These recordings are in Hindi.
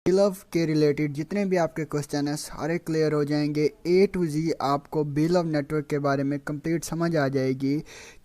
बिलव के रिलेटेड जितने भी आपके क्वेश्चन हैं सारे क्लियर हो जाएंगे। ए टू जी आपको बिलव नेटवर्क के बारे में कंप्लीट समझ आ जाएगी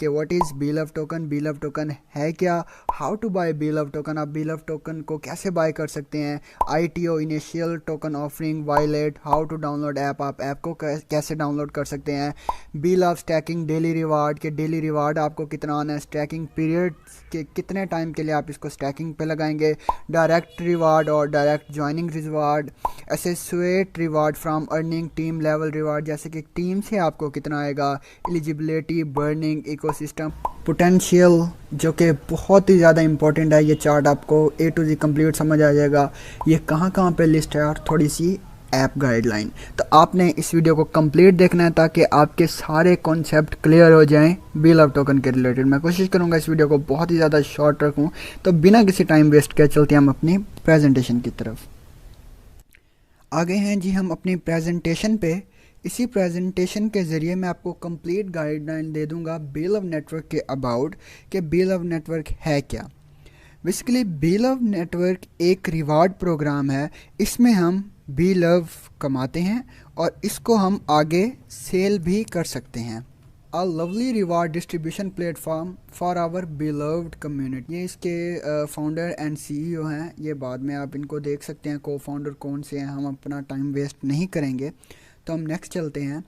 कि व्हाट इज़ बिलव टोकन है क्या, हाउ टू बाय बिलव टोकन, आप बिलव टोकन को कैसे बाय कर सकते हैं, ITO initial token offering wallet, how to download app, आप ऐप को कैसे डाउनलोड कर सकते हैं, बिलव स्टैकिंग डेली रिवार्ड के डेली रिवार्ड आपको कितना आना है, स्टैकिंग पीरियड के कितने टाइम के लिए आप इसको स्टैकिंग पे लगाएंगे, डायरेक्ट रिवार्ड और direct joining reward, associate reward from earning, team level reward जैसे कि टीम से आपको कितना आएगा, एलिजिबिलिटी, बर्निंग, इकोसिस्टम पोटेंशियल जो कि बहुत ही ज़्यादा इंपॉर्टेंट है। ये चार्ट आपको ए टू जी कंप्लीट समझ आ जाएगा। ये कहाँ कहाँ पे लिस्ट है और थोड़ी सी ऐप गाइडलाइन। तो आपने इस वीडियो को कंप्लीट देखना है ताकि आपके सारे कॉन्सेप्ट क्लियर हो जाएं बिलव टोकन के रिलेटेड। मैं कोशिश करूंगा इस वीडियो को बहुत ही ज़्यादा शॉर्ट रखूं। तो बिना किसी टाइम वेस्ट किए चलते हैं हम अपनी प्रेजेंटेशन की तरफ। आगे हैं जी हम अपनी प्रेजेंटेशन पे। इसी प्रेजेंटेशन के ज़रिए मैं आपको कंप्लीट गाइडलाइन दे दूंगा बिलव नेटवर्क के अबाउट कि बिलव नेटवर्क है क्या। बेसिकली बिलव नेटवर्क एक रिवार्ड प्रोग्राम है। इसमें हम बिलव कमाते हैं और इसको हम आगे सेल भी कर सकते हैं। A lovely reward distribution platform for our beloved community. ये इसके फाउंडर एंड सीईओ हैं। ये बाद में आप इनको देख सकते हैं को फाउंडर कौन से हैं। हम अपना टाइम वेस्ट नहीं करेंगे तो हम नेक्स्ट चलते हैं।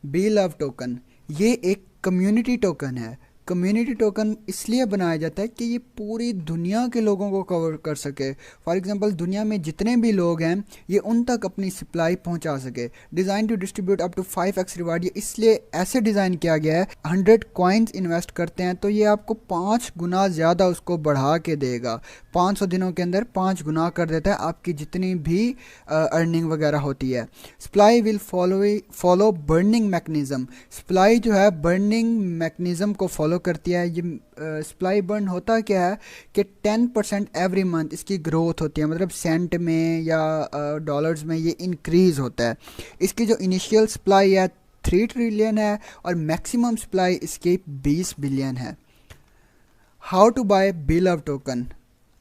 बिलव टोकन ये एक कम्युनिटी टोकन है। कम्युनिटी टोकन इसलिए बनाया जाता है कि ये पूरी दुनिया के लोगों को कवर कर सके। फॉर एग्जांपल दुनिया में जितने भी लोग हैं ये उन तक अपनी सप्लाई पहुंचा सके। Design to distribute up to 5x reward, ये इसलिए ऐसे डिज़ाइन किया गया है। 100 कॉइन्स इन्वेस्ट करते हैं तो ये आपको 5 गुना ज़्यादा उसको बढ़ा के देगा। 500 दिनों के अंदर 5 गुना कर देता है आपकी जितनी भी अर्निंग वगैरह होती है। Supply will follow burning mechanism. Supply जो है बर्निंग मैकेनिज़्म को फॉलो करती है। ये सप्लाई बर्न होता क्या है कि 10% एवरी मंथ इसकी ग्रोथ होती है, मतलब सेंट में या डॉलर्स में ये इंक्रीज होता है। इसकी जो इनिशियल सप्लाई है 3 ट्रिलियन है और मैक्सिमम सप्लाई इसकी 20 बिलियन है। हाउ टू बाय बिलव टोकन,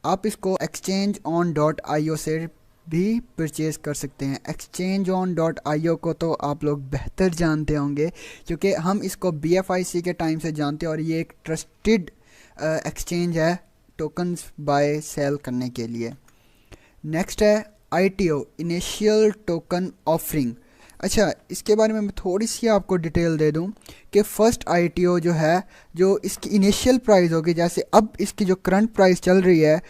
आप इसको एक्सचेंज ऑन .io से भी परचेज़ कर सकते हैं। एक्सचेंज ऑन .io को तो आप लोग बेहतर जानते होंगे क्योंकि हम इसको BFIC के टाइम से जानते हैं और ये एक ट्रस्टेड एक्सचेंज है टोकन्स बाय सेल करने के लिए। नेक्स्ट है ITO इनिशियल टोकन ऑफरिंग। अच्छा, इसके बारे में मैं थोड़ी सी आपको डिटेल दे दूं कि फर्स्ट ITO जो है जो इसकी इनिशियल प्राइस होगी, जैसे अब इसकी जो करंट प्राइस चल रही है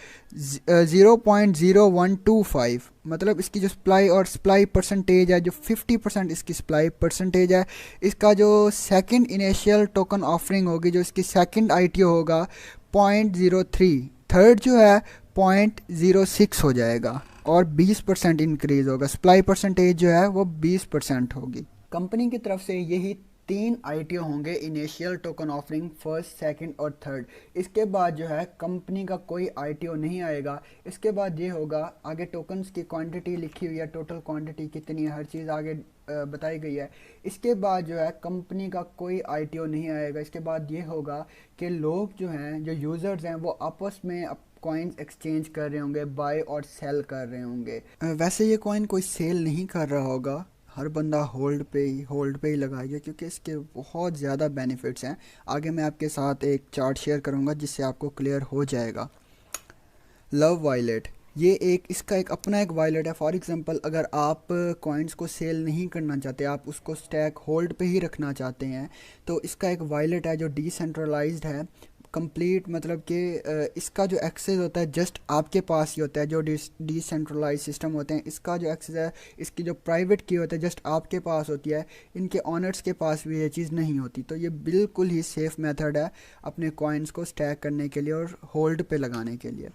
0.0125, मतलब इसकी जो सप्लाई और सप्लाई परसेंटेज है जो 50% इसकी सप्लाई परसेंटेज है। इसका जो सेकंड इनिशियल टोकन ऑफरिंग होगी जो इसकी सेकंड ITO होगा 0.03, थर्ड जो है 0.06 हो जाएगा और 20% इंक्रीज होगा। सप्लाई परसेंटेज जो है वो 20% होगी। कंपनी की तरफ से यही 3 ITO होंगे initial token offering, first, second और थर्ड। इसके बाद जो है कंपनी का कोई ITO नहीं आएगा। इसके बाद ये होगा आगे टोकन्स की क्वांटिटी लिखी हुई है, टोटल क्वांटिटी कितनी है, हर चीज़ आगे बताई गई है। इसके बाद जो है कंपनी का कोई ITO नहीं आएगा। इसके बाद ये होगा कि लोग जो हैं, जो यूज़र्स हैं, वो आपस में कॉइन्स एक्सचेंज कर रहे होंगे, बाय और सेल कर रहे होंगे। वैसे ये कॉइन कोई सेल नहीं कर रहा होगा, हर बंदा होल्ड पे ही लगाएगा क्योंकि इसके बहुत ज़्यादा बेनिफिट्स हैं। आगे मैं आपके साथ एक चार्ट शेयर करूंगा जिससे आपको क्लियर हो जाएगा। लव वायलेट, ये इसका एक अपना एक वायलेट है। फॉर एग्जांपल अगर आप कॉइन्स को सेल नहीं करना चाहते, आप उसको स्टैक होल्ड पे ही रखना चाहते हैं, तो इसका एक वायलेट है जो डिसेंट्रलाइज्ड है कंप्लीट, मतलब कि इसका जो एक्सेस होता है जस्ट आपके पास ही होता है। जो डिसेंट्रलाइज सिस्टम होते हैं इसका जो एक्सेस है, इसकी जो प्राइवेट की होता है जस्ट आपके पास होती है, इनके ऑनर्स के पास भी ये चीज़ नहीं होती। तो ये बिल्कुल ही सेफ़ मेथड है अपने कॉइन्स को स्टैक करने के लिए और होल्ड पे लगाने के लिए।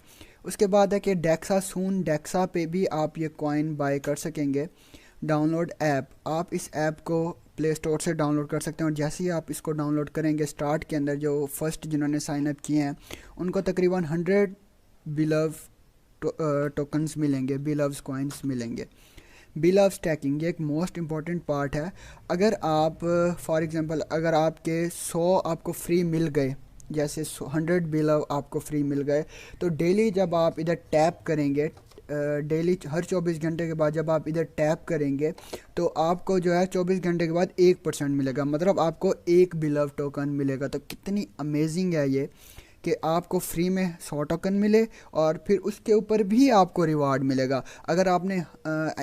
उसके बाद है कि डेक्सा पे भी आप ये कॉइन बाय कर सकेंगे। डाउनलोड ऐप, आप इस ऐप को प्ले स्टोर से डाउनलोड कर सकते हैं और जैसे ही आप इसको डाउनलोड करेंगे स्टार्ट के अंदर जो फर्स्ट जिन्होंने साइन अप किए हैं उनको तकरीबन 100 बिलव टोकन्स मिलेंगे, बिलव्स कॉइन्स मिलेंगे। बिलव स्टैकिंग ये एक मोस्ट इम्पॉर्टेंट पार्ट है। अगर आप फॉर एग्जांपल अगर आपके 100 आपको फ्री मिल गए, जैसे 100 बिलव आपको फ्री मिल गए, तो डेली जब आप इधर टैप करेंगे डेली हर 24 घंटे के बाद जब आप इधर टैप करेंगे तो आपको जो है 24 घंटे के बाद 1% मिलेगा, मतलब आपको एक बिलव टोकन मिलेगा। तो कितनी अमेजिंग है ये कि आपको फ्री में 100 टोकन मिले और फिर उसके ऊपर भी आपको रिवार्ड मिलेगा। अगर आपने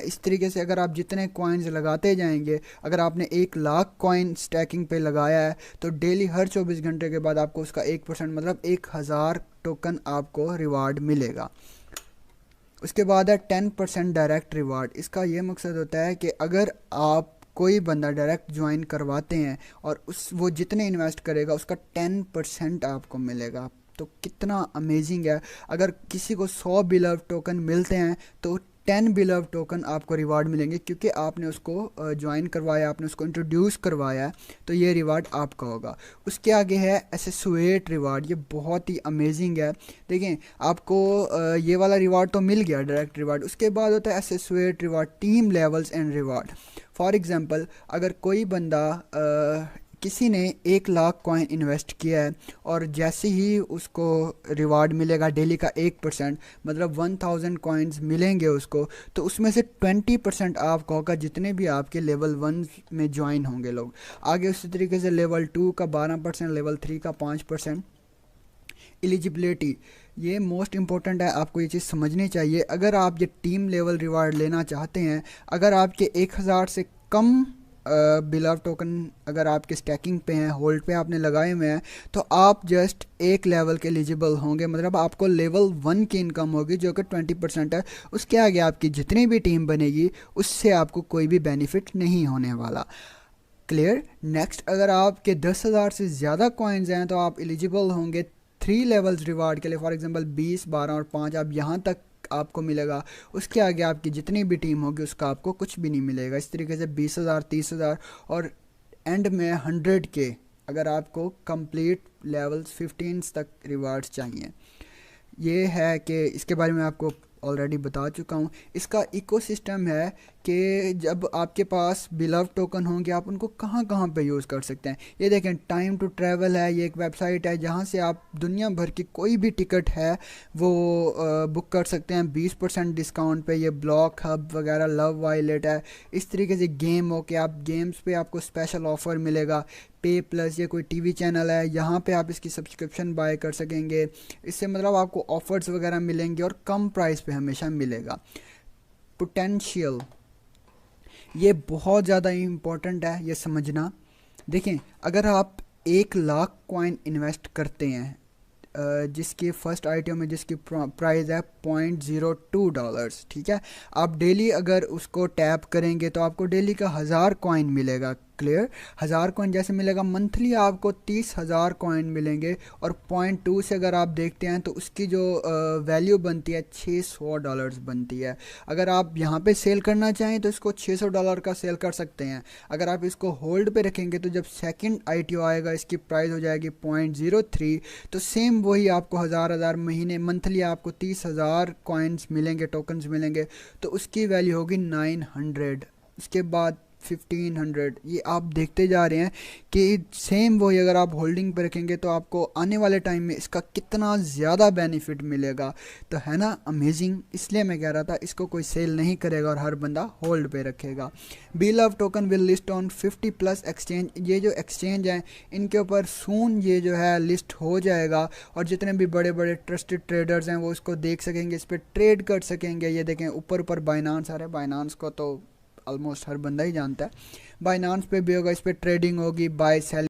इस तरीके से अगर आप जितने कॉइन्स लगाते जाएंगे, अगर आपने 1 लाख कॉइन स्टैकिंग पे लगाया है तो डेली हर 24 घंटे के बाद आपको उसका 1% मतलब 1000 टोकन आपको रिवार्ड मिलेगा। उसके बाद है 10% डायरेक्ट रिवार्ड। इसका ये मकसद होता है कि अगर आप कोई बंदा डायरेक्ट ज्वाइन करवाते हैं और उस वो जितने इन्वेस्ट करेगा उसका 10% आपको मिलेगा। तो कितना अमेजिंग है। अगर किसी को 100 बिलव टोकन मिलते हैं तो 10 बिलव टोकन आपको रिवार्ड मिलेंगे, क्योंकि आपने उसको ज्वाइन करवाया, आपने उसको इंट्रोड्यूस करवाया है, तो ये रिवार्ड आपका होगा। उसके आगे है एसेसुएट रिवार्ड। ये बहुत ही अमेजिंग है। देखें, आपको ये वाला रिवार्ड तो मिल गया डायरेक्ट रिवार्ड। उसके बाद होता है associate reward, team levels and reward. For example, अगर कोई बंदा किसी ने 1 लाख कॉइन इन्वेस्ट किया है और जैसे ही उसको रिवार्ड मिलेगा डेली का 1%, मतलब 1000 कॉइन्स मिलेंगे उसको, तो उसमें से 20% आपका होगा जितने भी आपके लेवल 1 में ज्वाइन होंगे लोग। आगे उसी तरीके से लेवल 2 का 12%, लेवल 3 का 5%। एलिजिबिलिटी, ये मोस्ट इंपॉर्टेंट है, आपको ये चीज़ समझनी चाहिए। अगर आप ये टीम लेवल रिवार्ड लेना चाहते हैं, अगर आपके 1000 से कम बिलव टोकन अगर आपके स्टैकिंग पे हैं, होल्ड पे आपने लगाए हुए हैं, तो आप जस्ट एक लेवल के एलिजिबल होंगे, मतलब आपको लेवल 1 की इनकम होगी जो कि 20% है। उसके आगे आपकी जितनी भी टीम बनेगी उससे आपको कोई भी बेनिफिट नहीं होने वाला। क्लियर। नेक्स्ट, अगर आपके 10,000 से ज़्यादा कॉइन्स हैं तो आप एलिजिबल होंगे 3 लेवल्स रिवार्ड के लिए। फॉर एग्जांपल 20, 12 और 5, आप यहाँ तक आपको मिलेगा। उसके आगे आपकी जितनी भी टीम होगी उसका आपको कुछ भी नहीं मिलेगा। इस तरीके से 20,000, 30,000 और एंड में 100 के, अगर आपको कंप्लीट लेवल्स 15 तक रिवार्ड्स चाहिए। ये है कि इसके बारे में आपको ऑलरेडी बता चुका हूँ। इसका इकोसिस्टम है कि जब आपके पास बिलव टोकन होंगे आप उनको कहाँ कहाँ पे यूज़ कर सकते हैं। ये देखें, टाइम टू ट्रैवल है, ये एक वेबसाइट है जहाँ से आप दुनिया भर की कोई भी टिकट है वो बुक कर सकते हैं 20% डिस्काउंट पे। ये ब्लॉक हब वगैरह, लव वायलेट है। इस तरीके से गेम हो कि आप गेम्स पे आपको स्पेशल ऑफ़र मिलेगा। पे प्लस, ये कोई टीवी चैनल है, यहाँ पे आप इसकी सब्सक्रिप्शन बाय कर सकेंगे। इससे मतलब आपको ऑफर्स वगैरह मिलेंगे और कम प्राइस पे हमेशा मिलेगा। पोटेंशियल, ये बहुत ज़्यादा इम्पोर्टेंट है ये समझना। देखें, अगर आप 1 लाख कॉइन इन्वेस्ट करते हैं जिसकी फर्स्ट आइटम में जिसकी प्राइस है $0.02, ठीक है, आप डेली अगर उसको टैप करेंगे तो आपको डेली का 1000 कॉइन मिलेगा। क्लियर। 1000 कॉइन जैसे मिलेगा, मंथली आपको 30,000 कॉइन मिलेंगे। और $0.2 से अगर आप देखते हैं तो उसकी जो वैल्यू बनती है $600 बनती है। अगर आप यहाँ पे सेल करना चाहें तो इसको $600 का सेल कर सकते हैं। अगर आप इसको होल्ड पे रखेंगे तो जब सेकंड ITO आएगा इसकी प्राइस हो जाएगी $0.03। तो सेम वही आपको हज़ार महीने मंथली आपको 30,000 कॉइन्स मिलेंगे, टोकन्स मिलेंगे, तो उसकी वैल्यू होगी 900। उसके बाद 1500। ये आप देखते जा रहे हैं कि सेम वही अगर आप होल्डिंग पे रखेंगे तो आपको आने वाले टाइम में इसका कितना ज़्यादा बेनिफिट मिलेगा। तो है ना अमेजिंग। इसलिए मैं कह रहा था इसको कोई सेल नहीं करेगा और हर बंदा होल्ड पे रखेगा। बिलव token will list on 50+ exchange. ये जो एक्सचेंज हैं इनके ऊपर सून ये जो है लिस्ट हो जाएगा और जितने भी बड़े बड़े ट्रस्टेड ट्रेडर्स हैं वो इसको देख सकेंगे, इस पर ट्रेड कर सकेंगे। ये देखें ऊपर ऊपर बाइनांस आ रहा है, बाइनांस को तो ऑलमोस्ट हर बंदा ही जानता है। बाइनांस पे भी होगा, इस पर ट्रेडिंग होगी, बाय सेल